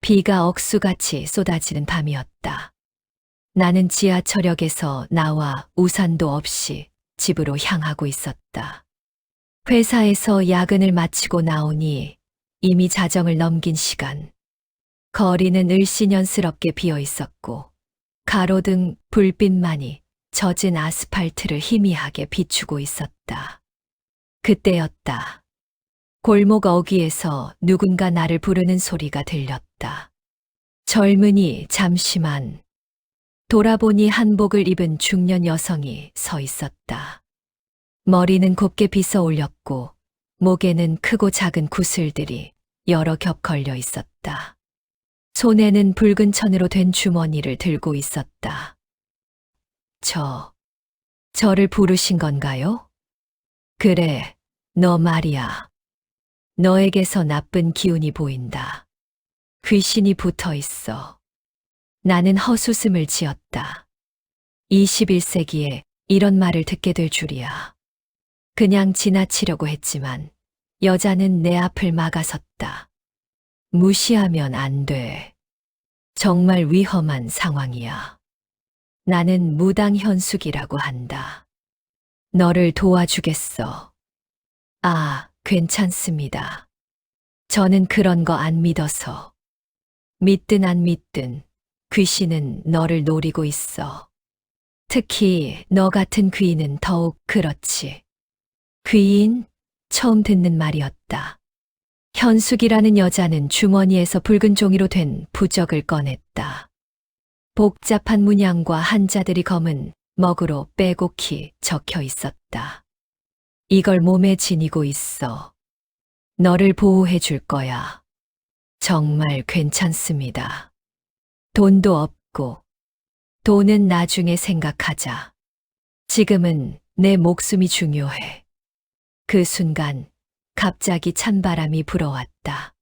비가 억수같이 쏟아지는 밤이었다. 나는 지하철역에서 나와 우산도 없이 집으로 향하고 있었다. 회사에서 야근을 마치고 나오니 이미 자정을 넘긴 시간. 거리는 을씨년스럽게 비어 있었고 가로등 불빛만이 젖은 아스팔트를 희미하게 비추고 있었다. 그때였다. 골목 어귀에서 누군가 나를 부르는 소리가 들렸다. 젊으니 잠시만. 돌아보니 한복을 입은 중년 여성이 서 있었다. 머리는 곱게 빗어 올렸고 목에는 크고 작은 구슬들이 여러 겹 걸려 있었다. 손에는 붉은 천으로 된 주머니를 들고 있었다. 저를 부르신 건가요? 그래, 너 말이야. 너에게서 나쁜 기운이 보인다. 귀신이 붙어 있어. 나는 헛웃음을 지었다. 21세기에 이런 말을 듣게 될 줄이야. 그냥 지나치려고 했지만 여자는 내 앞을 막아섰다. 무시하면 안 돼. 정말 위험한 상황이야. 나는 무당 현숙이라고 한다. 너를 도와주겠어. 아, 괜찮습니다. 저는 그런 거 안 믿어서. 믿든 안 믿든 귀신은 너를 노리고 있어. 특히 너 같은 귀인은 더욱 그렇지. 귀인? 처음 듣는 말이었다. 현숙이라는 여자는 주머니에서 붉은 종이로 된 부적을 꺼냈다. 복잡한 문양과 한자들이 검은 먹으로 빼곡히 적혀 있었다. 이걸 몸에 지니고 있어. 너를 보호해 줄 거야. 정말 괜찮습니다. 돈도 없고, 돈은 나중에 생각하자. 지금은 내 목숨이 중요해. 그 순간 갑자기 찬바람이 불어왔다.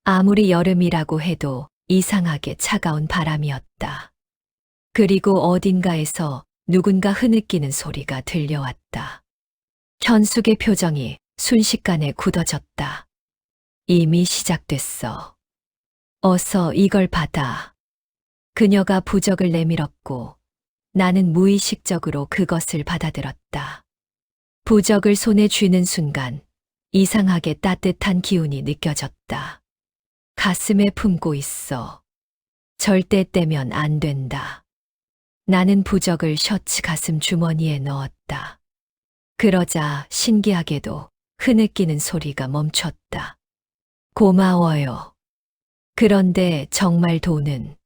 아무리 여름이라고 해도 이상하게 차가운 바람이었다. 그리고 어딘가에서 누군가 흐느끼는 소리가 들려왔다. 현숙의 표정이 순식간에 굳어졌다. 이미 시작됐어. 어서 이걸 받아. 그녀가 부적을 내밀었고 나는 무의식적으로 그것을 받아들었다. 부적을 손에 쥐는 순간 이상하게 따뜻한 기운이 느껴졌다. 가슴에 품고 있어. 절대 떼면 안 된다. 나는 부적을 셔츠 가슴 주머니에 넣었다. 그러자 신기하게도 흐느끼는 소리가 멈췄다. 고마워요. 그런데 정말 돈은?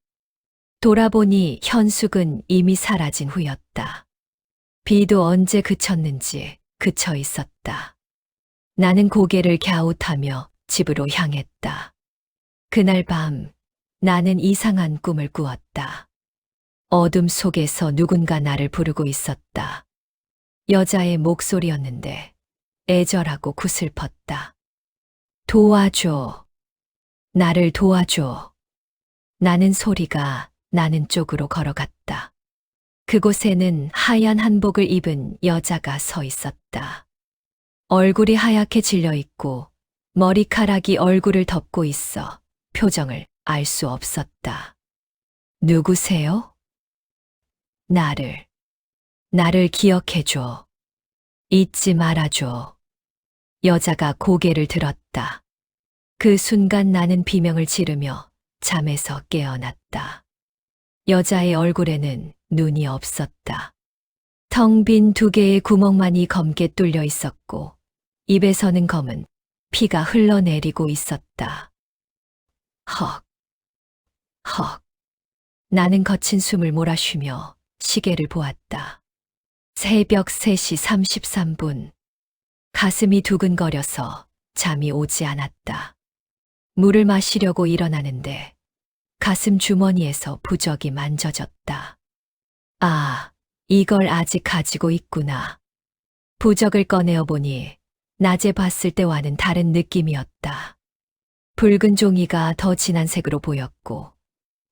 돌아보니 현숙은 이미 사라진 후였다. 비도 언제 그쳤는지 그쳐 있었다. 나는 고개를 갸웃하며 집으로 향했다. 그날 밤 나는 이상한 꿈을 꾸었다. 어둠 속에서 누군가 나를 부르고 있었다. 여자의 목소리였는데 애절하고 구슬펐다. 도와줘. 나를 도와줘. 나는 소리가 나는 쪽으로 걸어갔다. 그곳에는 하얀 한복을 입은 여자가 서 있었다. 얼굴이 하얗게 질려 있고 머리카락이 얼굴을 덮고 있어 표정을 알 수 없었다. 누구세요? 나를 기억해줘. 잊지 말아줘. 여자가 고개를 들었다. 그 순간 나는 비명을 지르며 잠에서 깨어났다. 여자의 얼굴에는 눈이 없었다. 텅 빈 두 개의 구멍만이 검게 뚫려 있었고 입에서는 검은 피가 흘러내리고 있었다. 헉. 나는 거친 숨을 몰아쉬며 시계를 보았다. 새벽 3시 33분. 가슴이 두근거려서 잠이 오지 않았다. 물을 마시려고 일어나는데 가슴 주머니에서 부적이 만져졌다. 아, 이걸 아직 가지고 있구나. 부적을 꺼내어 보니 낮에 봤을 때와는 다른 느낌이었다. 붉은 종이가 더 진한 색으로 보였고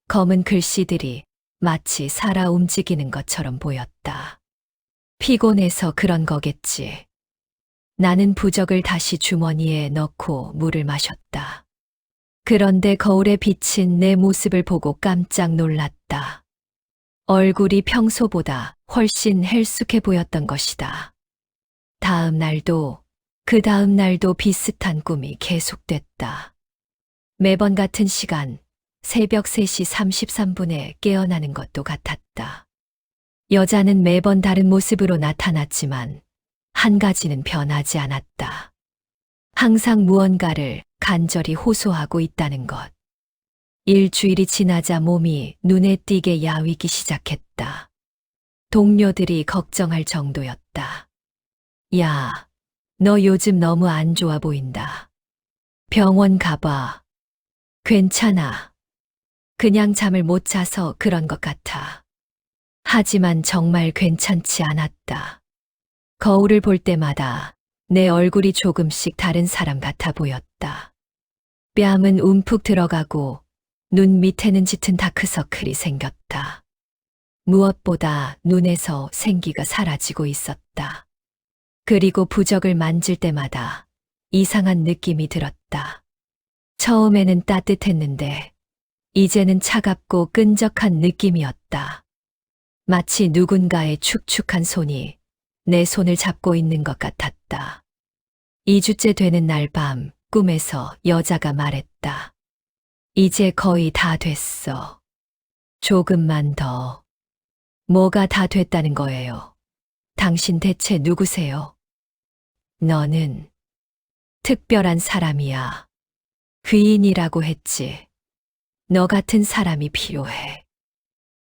검은 글씨들이 마치 살아 움직이는 것처럼 보였다. 피곤해서 그런 거겠지. 나는 부적을 다시 주머니에 넣고 물을 마셨다. 그런데 거울에 비친 내 모습을 보고 깜짝 놀랐다. 얼굴이 평소보다 훨씬 헬쑥해 보였던 것이다. 다음 날도, 그 다음 날도 비슷한 꿈이 계속됐다. 매번 같은 시간, 새벽 3시 33분에 깨어나는 것도 같았다. 여자는 매번 다른 모습으로 나타났지만, 한 가지는 변하지 않았다. 항상 무언가를 간절히 호소하고 있다는 것. 일주일이 지나자 몸이 눈에 띄게 야위기 시작했다. 동료들이 걱정할 정도였다. 야, 너 요즘 너무 안 좋아 보인다. 병원 가봐. 괜찮아. 그냥 잠을 못 자서 그런 것 같아. 하지만 정말 괜찮지 않았다. 거울을 볼 때마다 내 얼굴이 조금씩 다른 사람 같아 보였다. 뺨은 움푹 들어가고 눈 밑에는 짙은 다크서클이 생겼다. 무엇보다 눈에서 생기가 사라지고 있었다. 그리고 부적을 만질 때마다 이상한 느낌이 들었다. 처음에는 따뜻했는데 이제는 차갑고 끈적한 느낌이었다. 마치 누군가의 축축한 손이 내 손을 잡고 있는 것 같았다. 2주째 되는 날 밤 꿈에서 여자가 말했다. 이제 거의 다 됐어. 조금만 더. 뭐가 다 됐다는 거예요? 당신 대체 누구세요? 너는 특별한 사람이야. 귀인이라고 했지. 너 같은 사람이 필요해.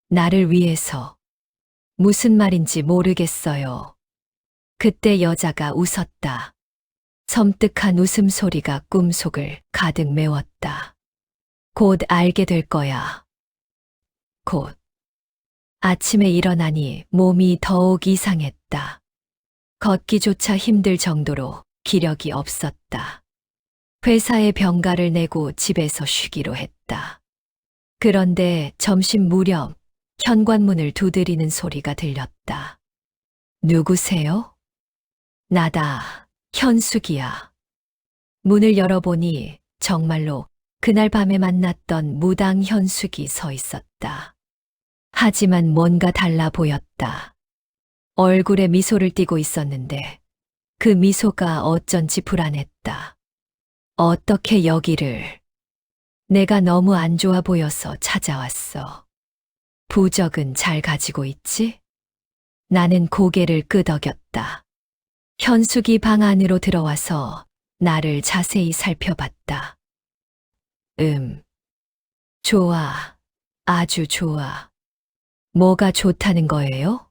나를 위해서. 무슨 말인지 모르겠어요. 그때 여자가 웃었다. 섬뜩한 웃음소리가 꿈속을 가득 메웠다. 곧 알게 될 거야. 곧. 아침에 일어나니 몸이 더욱 이상했다. 걷기조차 힘들 정도로 기력이 없었다. 회사에 병가를 내고 집에서 쉬기로 했다. 그런데 점심 무렵 현관문을 두드리는 소리가 들렸다. 누구세요? 나다, 현숙이야. 문을 열어보니 정말로 그날 밤에 만났던 무당 현숙이 서 있었다. 하지만 뭔가 달라 보였다. 얼굴에 미소를 띠고 있었는데 그 미소가 어쩐지 불안했다. 어떻게 여기를? 내가 너무 안 좋아 보여서 찾아왔어. 부적은 잘 가지고 있지? 나는 고개를 끄덕였다. 현숙이 방 안으로 들어와서 나를 자세히 살펴봤다. 좋아. 아주 좋아. 뭐가 좋다는 거예요?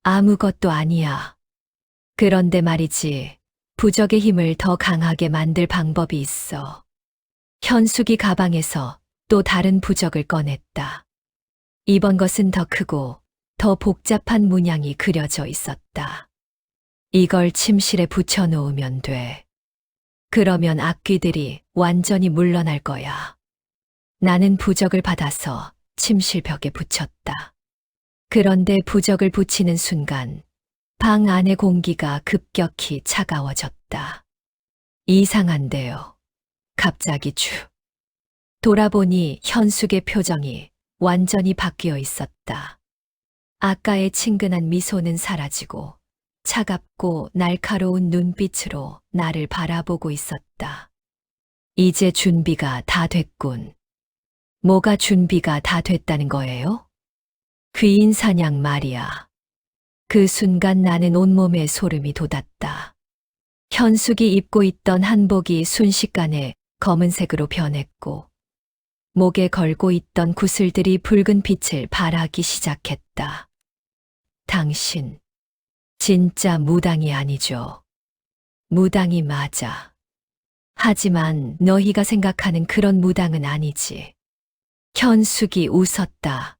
아무것도 아니야. 그런데 말이지, 부적의 힘을 더 강하게 만들 방법이 있어. 현숙이 가방에서 또 다른 부적을 꺼냈다. 이번 것은 더 크고 더 복잡한 문양이 그려져 있었다. 이걸 침실에 붙여놓으면 돼. 그러면 악귀들이 완전히 물러날 거야. 나는 부적을 받아서 침실 벽에 붙였다. 그런데 부적을 붙이는 순간 방 안의 공기가 급격히 차가워졌다. 이상한데요. 갑자기 돌아보니 현숙의 표정이 완전히 바뀌어 있었다. 아까의 친근한 미소는 사라지고 차갑고 날카로운 눈빛으로 나를 바라보고 있었다. 이제 준비가 다 됐군. 뭐가 준비가 다 됐다는 거예요? 귀인 사냥 말이야. 그 순간 나는 온몸에 소름이 돋았다. 현숙이 입고 있던 한복이 순식간에 검은색으로 변했고 목에 걸고 있던 구슬들이 붉은 빛을 발하기 시작했다. 당신, 진짜 무당이 아니죠. 무당이 맞아. 하지만 너희가 생각하는 그런 무당은 아니지. 현숙이 웃었다.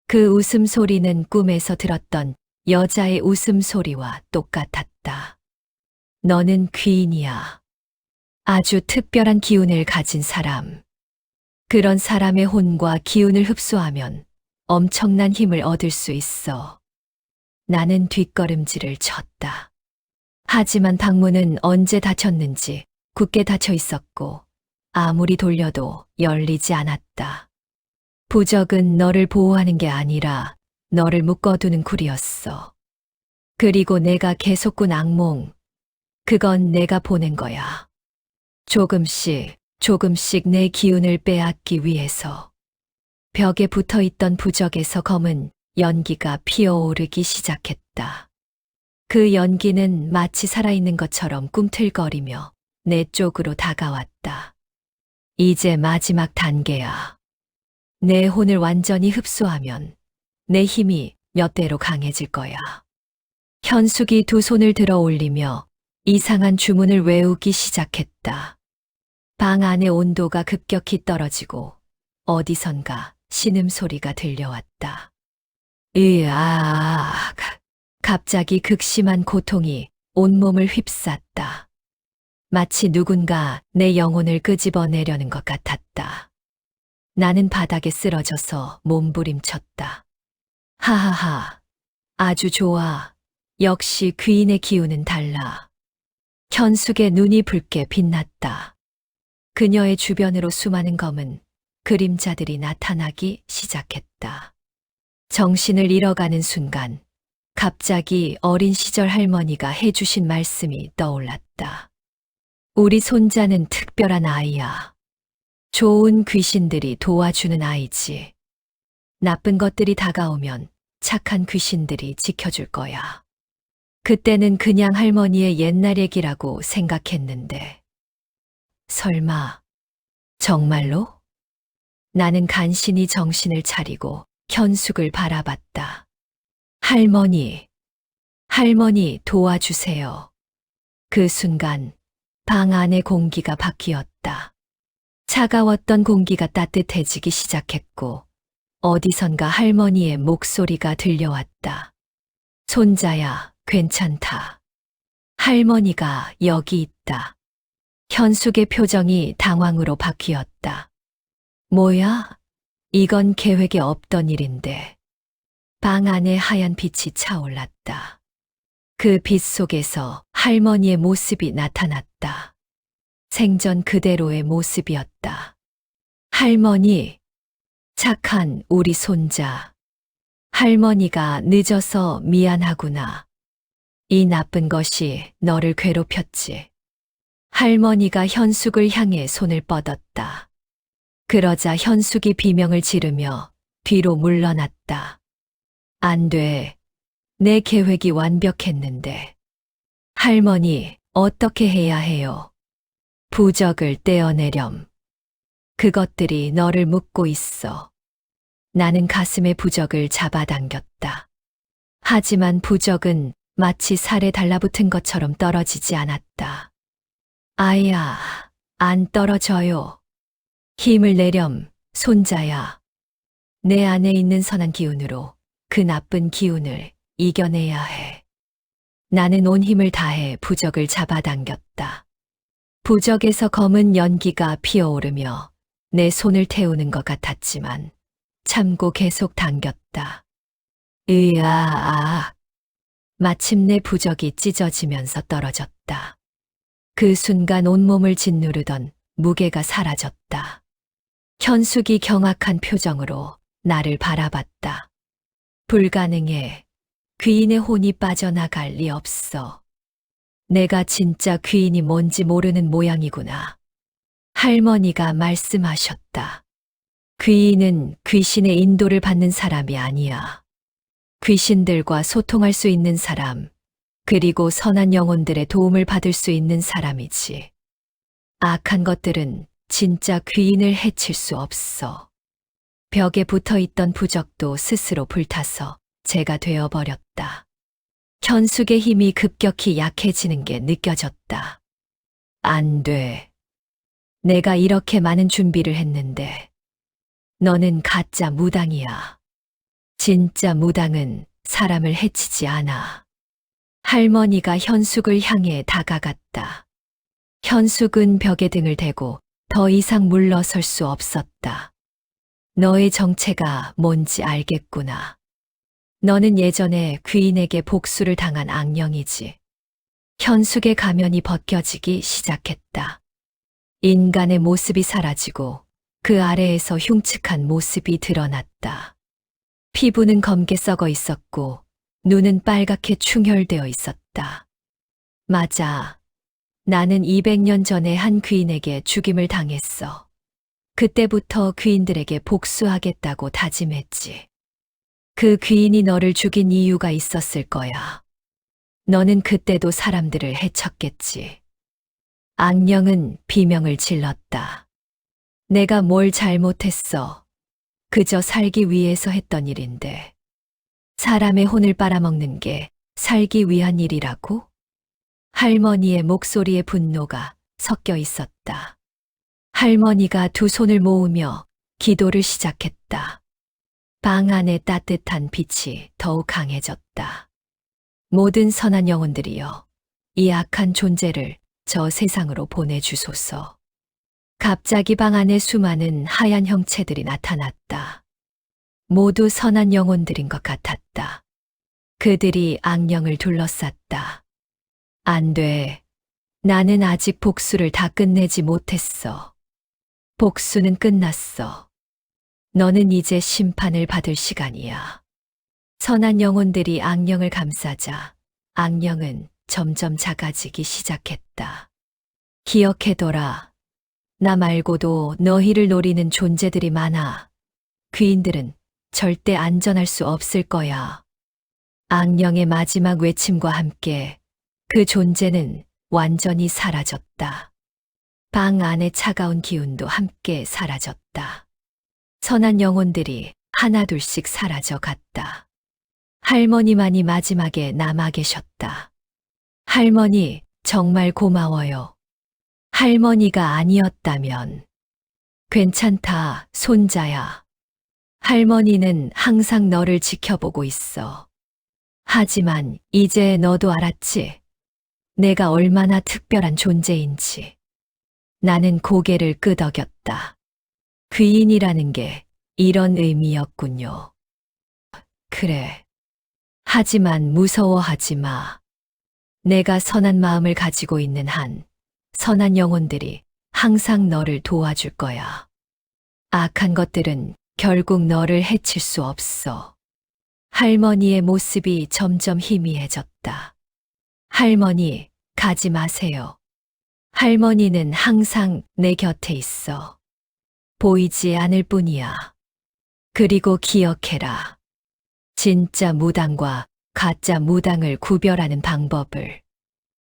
그 웃음소리는 꿈에서 들었던 여자의 웃음소리와 똑같았다. 너는 귀인이야. 아주 특별한 기운을 가진 사람. 그런 사람의 혼과 기운을 흡수하면 엄청난 힘을 얻을 수 있어. 나는 뒷걸음질을 쳤다. 하지만 방문은 언제 닫혔는지 굳게 닫혀 있었고 아무리 돌려도 열리지 않았다. 부적은 너를 보호하는 게 아니라 너를 묶어두는 굴이었어. 그리고 내가 계속 꾼 악몽, 그건 내가 보낸 거야. 조금씩, 조금씩 내 기운을 빼앗기 위해서. 벽에 붙어 있던 부적에서 검은 연기가 피어오르기 시작했다. 그 연기는 마치 살아있는 것처럼 꿈틀거리며 내 쪽으로 다가왔다. 이제 마지막 단계야. 내 혼을 완전히 흡수하면 내 힘이 몇 배로 강해질 거야. 현숙이 두 손을 들어 올리며 이상한 주문을 외우기 시작했다. 방 안의 온도가 급격히 떨어지고 어디선가 신음소리가 들려왔다. 으악! 갑자기 극심한 고통이 온몸을 휩쌌다. 마치 누군가 내 영혼을 끄집어내려는 것 같았다. 나는 바닥에 쓰러져서 몸부림쳤다. 하하하, 아주 좋아. 역시 귀인의 기운은 달라. 현숙의 눈이 붉게 빛났다. 그녀의 주변으로 수많은 검은 그림자들이 나타나기 시작했다. 정신을 잃어가는 순간 갑자기 어린 시절 할머니가 해주신 말씀이 떠올랐다. 우리 손자는 특별한 아이야. 좋은 귀신들이 도와주는 아이지. 나쁜 것들이 다가오면 착한 귀신들이 지켜줄 거야. 그때는 그냥 할머니의 옛날 얘기라고 생각했는데. 설마, 정말로? 나는 간신히 정신을 차리고 현숙을 바라봤다. 할머니, 할머니 도와주세요. 그 순간 방 안의 공기가 바뀌었다. 차가웠던 공기가 따뜻해지기 시작했고 어디선가 할머니의 목소리가 들려왔다. 손자야, 괜찮다. 할머니가 여기 있다. 현숙의 표정이 당황으로 바뀌었다. 뭐야? 이건 계획에 없던 일인데. 방 안에 하얀 빛이 차올랐다. 그 빛 속에서 할머니의 모습이 나타났다. 생전 그대로의 모습이었다. 할머니, 착한 우리 손자. 할머니가 늦어서 미안하구나. 이 나쁜 것이 너를 괴롭혔지. 할머니가 현숙을 향해 손을 뻗었다. 그러자 현숙이 비명을 지르며 뒤로 물러났다. 안 돼. 내 계획이 완벽했는데. 할머니, 어떻게 해야 해요? 부적을 떼어내렴. 그것들이 너를 묶고 있어. 나는 가슴에 부적을 잡아당겼다. 하지만 부적은 마치 살에 달라붙은 것처럼 떨어지지 않았다. 아야, 안 떨어져요. 힘을 내렴, 손자야. 내 안에 있는 선한 기운으로 그 나쁜 기운을 이겨내야 해. 나는 온 힘을 다해 부적을 잡아당겼다. 부적에서 검은 연기가 피어오르며 내 손을 태우는 것 같았지만 참고 계속 당겼다. 으아, 마침내 부적이 찢어지면서 떨어졌다. 그 순간 온몸을 짓누르던 무게가 사라졌다. 현숙이 경악한 표정으로 나를 바라봤다. 불가능해. 귀인의 혼이 빠져나갈 리 없어. 내가 진짜 귀인이 뭔지 모르는 모양이구나. 할머니가 말씀하셨다. 귀인은 귀신의 인도를 받는 사람이 아니야. 귀신들과 소통할 수 있는 사람, 그리고 선한 영혼들의 도움을 받을 수 있는 사람이지. 악한 것들은 진짜 귀인을 해칠 수 없어. 벽에 붙어 있던 부적도 스스로 불타서 재가 되어버렸다. 현숙의 힘이 급격히 약해지는 게 느껴졌다. 안 돼. 내가 이렇게 많은 준비를 했는데. 너는 가짜 무당이야. 진짜 무당은 사람을 해치지 않아. 할머니가 현숙을 향해 다가갔다. 현숙은 벽에 등을 대고 더 이상 물러설 수 없었다. 너의 정체가 뭔지 알겠구나. 너는 예전에 귀인에게 복수를 당한 악령이지. 현숙의 가면이 벗겨지기 시작했다. 인간의 모습이 사라지고 그 아래에서 흉측한 모습이 드러났다. 피부는 검게 썩어 있었고 눈은 빨갛게 충혈되어 있었다. 맞아. 나는 200년 전에 한 귀인에게 죽임을 당했어. 그때부터 귀인들에게 복수하겠다고 다짐했지. 그 귀인이 너를 죽인 이유가 있었을 거야. 너는 그때도 사람들을 해쳤겠지. 악령은 비명을 질렀다. 내가 뭘 잘못했어. 그저 살기 위해서 했던 일인데. 사람의 혼을 빨아먹는 게 살기 위한 일이라고? 할머니의 목소리에 분노가 섞여 있었다. 할머니가 두 손을 모으며 기도를 시작했다. 방 안의 따뜻한 빛이 더욱 강해졌다. 모든 선한 영혼들이여, 이 악한 존재를 저 세상으로 보내주소서. 갑자기 방 안에 수많은 하얀 형체들이 나타났다. 모두 선한 영혼들인 것 같았다. 그들이 악령을 둘러쌌다. 안 돼. 나는 아직 복수를 다 끝내지 못했어. 복수는 끝났어. 너는 이제 심판을 받을 시간이야. 선한 영혼들이 악령을 감싸자 악령은 점점 작아지기 시작했다. 기억해둬라. 나 말고도 너희를 노리는 존재들이 많아. 귀인들은 절대 안전할 수 없을 거야. 악령의 마지막 외침과 함께 그 존재는 완전히 사라졌다. 방 안의 차가운 기운도 함께 사라졌다. 선한 영혼들이 하나둘씩 사라져 갔다. 할머니만이 마지막에 남아 계셨다. 할머니, 정말 고마워요. 할머니가 아니었다면. 괜찮다, 손자야. 할머니는 항상 너를 지켜보고 있어. 하지만 이제 너도 알았지? 내가 얼마나 특별한 존재인지. 나는 고개를 끄덕였다. 귀인이라는 게 이런 의미였군요. 그래. 하지만 무서워하지 마. 내가 선한 마음을 가지고 있는 한 선한 영혼들이 항상 너를 도와줄 거야. 악한 것들은 결국 너를 해칠 수 없어. 할머니의 모습이 점점 희미해졌다. 할머니, 가지 마세요. 할머니는 항상 내 곁에 있어. 보이지 않을 뿐이야. 그리고 기억해라. 진짜 무당과 가짜 무당을 구별하는 방법을.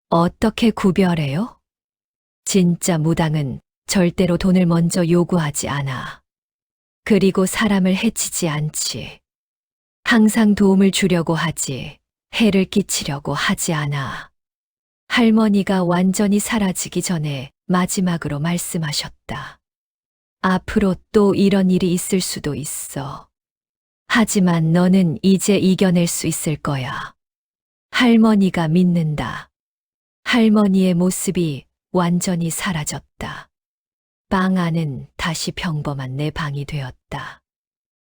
어떻게 구별해요? 진짜 무당은 절대로 돈을 먼저 요구하지 않아. 그리고 사람을 해치지 않지. 항상 도움을 주려고 하지, 해를 끼치려고 하지 않아. 할머니가 완전히 사라지기 전에 마지막으로 말씀하셨다. 앞으로 또 이런 일이 있을 수도 있어. 하지만 너는 이제 이겨낼 수 있을 거야. 할머니가 믿는다. 할머니의 모습이 완전히 사라졌다. 방 안은 다시 평범한 내 방이 되었다.